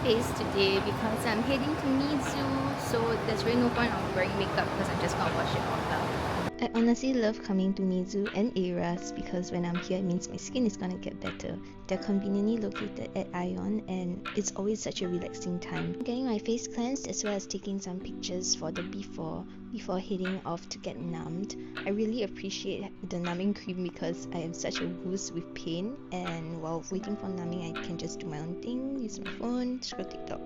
face today because I'm heading to Mizu, so there's really no point of wearing makeup because I'm just gonna wash it off now. I honestly love coming to Mizu and errands because when I'm here it means my skin is gonna get better. They're conveniently located at Ion and it's always such a relaxing time. Getting my face cleansed as well as taking some pictures for the before heading off to get numbed. I really appreciate the numbing cream because I am such a wuss with pain, and while waiting for numbing I can just do my own thing, use my phone, scroll TikTok.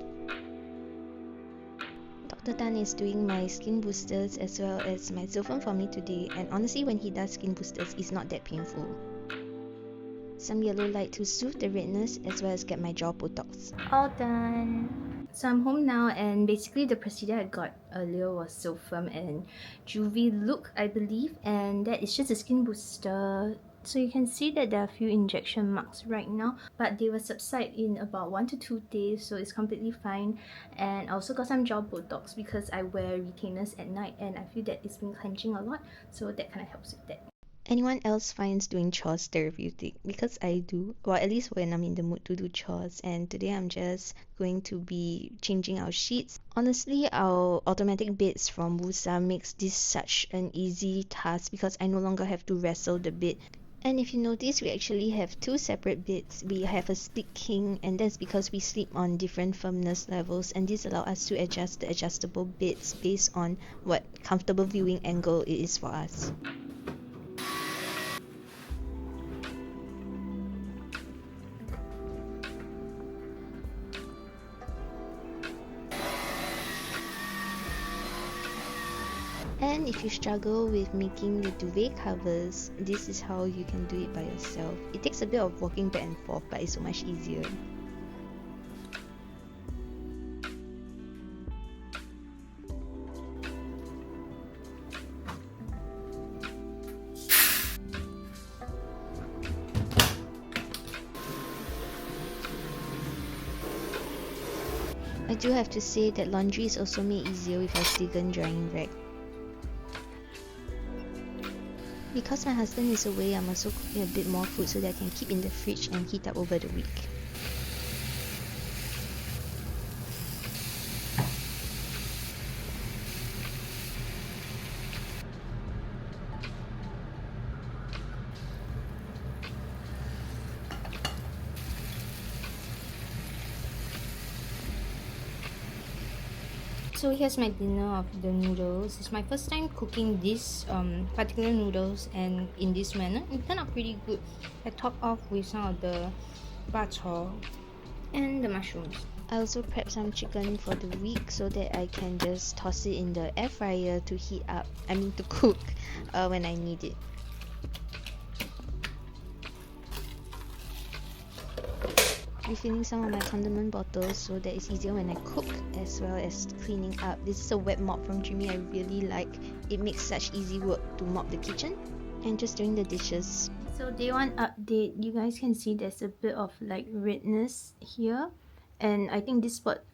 Dr. Tan is doing my skin boosters as well as my Zilfon for me today, and honestly when he does skin boosters it's not that painful. Some yellow light to soothe the redness as well as get my jaw botox. All done. So I'm home now, and basically the procedure I got earlier was Zilfon and Juvelook, I believe, and that is just a skin booster. So you can see that there are a few injection marks right now, but they will subside in about 1 to 2 days, so it's completely fine. And I also got some jaw botox because I wear retainers at night and I feel that it's been clenching a lot, so that kind of helps with that. Anyone else finds doing chores therapeutic? Because I do, well, at least when I'm in the mood to do chores, and today I'm just going to be changing our sheets. Honestly, our automatic beds from Wusa makes this such an easy task because I no longer have to wrestle the bed. And if you notice, we actually have 2 separate beds. We have a split king, and that's because we sleep on different firmness levels, and this allows us to adjust the adjustable beds based on what comfortable viewing angle it is for us. And if you struggle with making the duvet covers, this is how you can do it by yourself. It takes a bit of walking back and forth, but it's so much easier. I do have to say that laundry is also made easier with our Stigan drying rack. Because my husband is away, I'm also cooking a bit more food so that I can keep in the fridge and heat up over the week. So here's my dinner of the noodles. It's my first time cooking this particular noodles, and in this manner it turned out pretty good. I topped off with some of the bak chor and the mushrooms. I also prepped some chicken for the week so that I can just toss it in the air fryer to to cook when I need it. Refilling some of my condiment bottles so that it's easier when I cook, as well as cleaning up. This is a wet mop from Jamietyj I really like. It makes such easy work to mop the kitchen. And just doing the dishes. So day 1 update, you guys can see there's a bit of like redness here, and I think this spot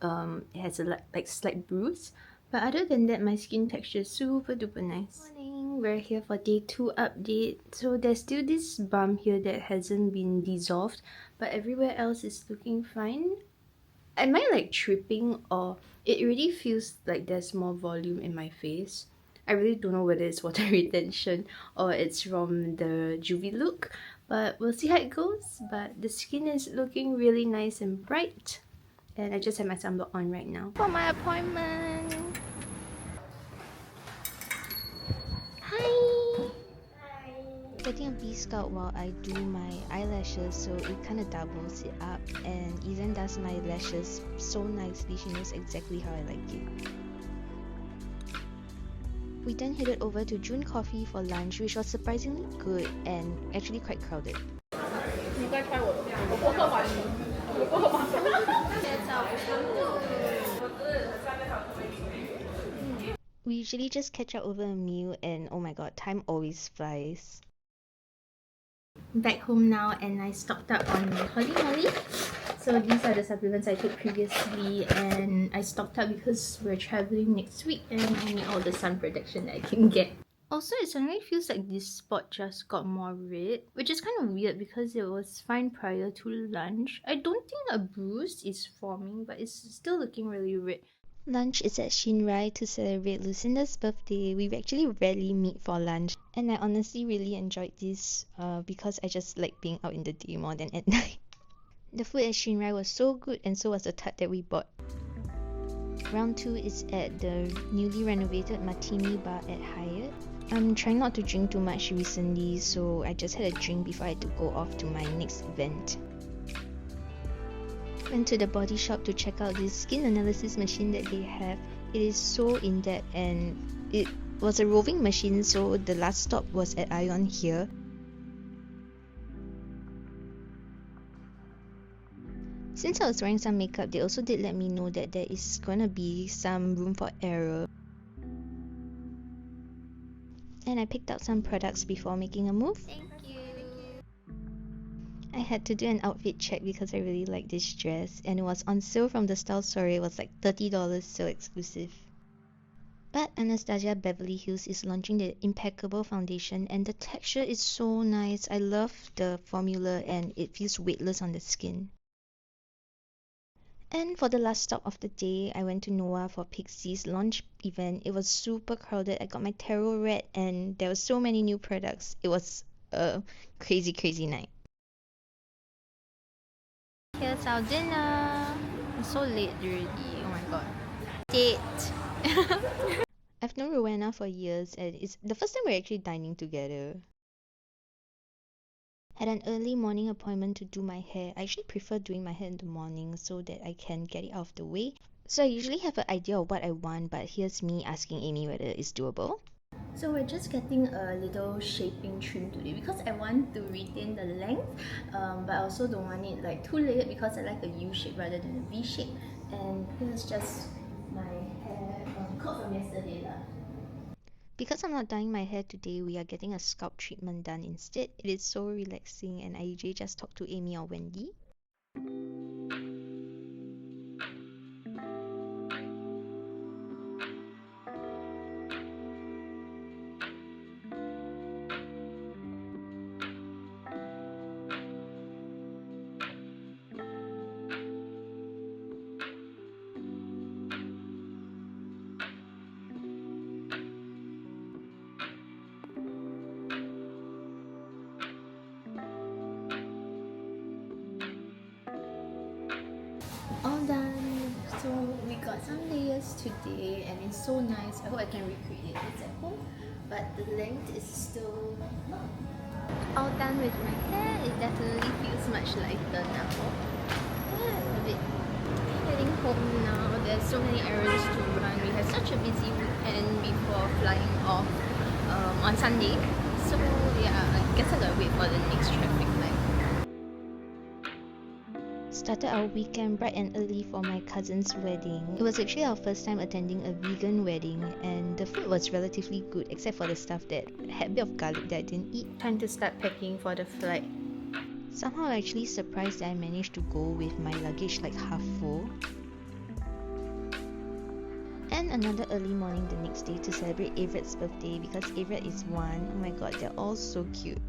has a like slight bruise, but other than that my skin texture is super duper nice. Morning, we're here for day 2 update. So there's still this bump here that hasn't been dissolved, but everywhere else is looking fine. Am I like tripping, or it really feels like there's more volume in my face? I really don't know whether it's water retention or it's from the Juvelook, but we'll see how it goes. But the skin is looking really nice and bright, and I just have my sunblock on right now for my appointment. Hi! Getting a B-Scout while I do my eyelashes, so it kind of doubles it up, and Ethan does my lashes so nicely. She knows exactly how I like it. We then headed over to June Coffee for lunch, which was surprisingly good and actually quite crowded. We usually just catch up over a meal, and oh my god, time always flies. Back home now, and I stocked up on Holy Moly. So these are the supplements I took previously, and I stocked up because we're traveling next week and I need all the sun protection that I can get. Also, it suddenly feels like this spot just got more red, which is kind of weird because it was fine prior to lunch. I don't think a bruise is forming, but it's still looking really red. Lunch is at Shinrai to celebrate Lucinda's birthday. We actually rarely meet for lunch, and I honestly really enjoyed this because I just like being out in the day more than at night. The food at Shinrai was so good, and so was the tart that we bought. Round 2 is at the newly renovated Martini Bar at Hyatt. I'm trying not to drink too much recently, so I just had a drink before I had to go off to my next event. Went to the body shop to check out this skin analysis machine that they have. It is so in-depth, and it was a roving machine, so the last stop was at Ion here. Since I was wearing some makeup, they also did let me know that there is gonna be some room for error. And I picked out some products before making a move. Thank you. I had to do an outfit check because I really like this dress, and it was on sale from the style store. It was like $30, so exclusive. But Anastasia Beverly Hills is launching the Impeccable foundation, and the texture is so nice. I love the formula and it feels weightless on the skin. And for the last stop of the day, I went to Noah for Pixie's launch event. It was super crowded. I got my tarot read and there were so many new products. It was a crazy, crazy night. Here's our dinner. It's so late already. Oh my god. Date. I've known Rowena for years and it's the first time we're actually dining together. Had an early morning appointment to do my hair. I actually prefer doing my hair in the morning so that I can get it out of the way. So I usually have an idea of what I want, but here's me asking Amy whether it's doable. So we're just getting a little shaping trim today because I want to retain the length, but I also don't want it like too layered because I like a U shape rather than a V shape. And here's just my hair cut from yesterday lah. Because I'm not dyeing my hair today, we are getting a scalp treatment done instead. It is so relaxing, and I usually just talk to Amy or Wendy. All done. So we got some layers today and it's so nice. I hope I can recreate this at home, but the length is still not all done with my hair. It definitely feels much lighter now. Yeah, a bit heading home now. There's so many errands to run. We had such a busy weekend before flying off on Sunday. So yeah, I guess I gotta wait for the next traffic light. Started our weekend bright and early for my cousin's wedding. It was actually our first time attending a vegan wedding, and the food was relatively good except for the stuff that had a bit of garlic that I didn't eat. Time to start packing for the flight. Somehow I'm actually surprised that I managed to go with my luggage like half full. And another early morning the next day to celebrate Everett's birthday because Everett is 1. Oh my god, they're all so cute.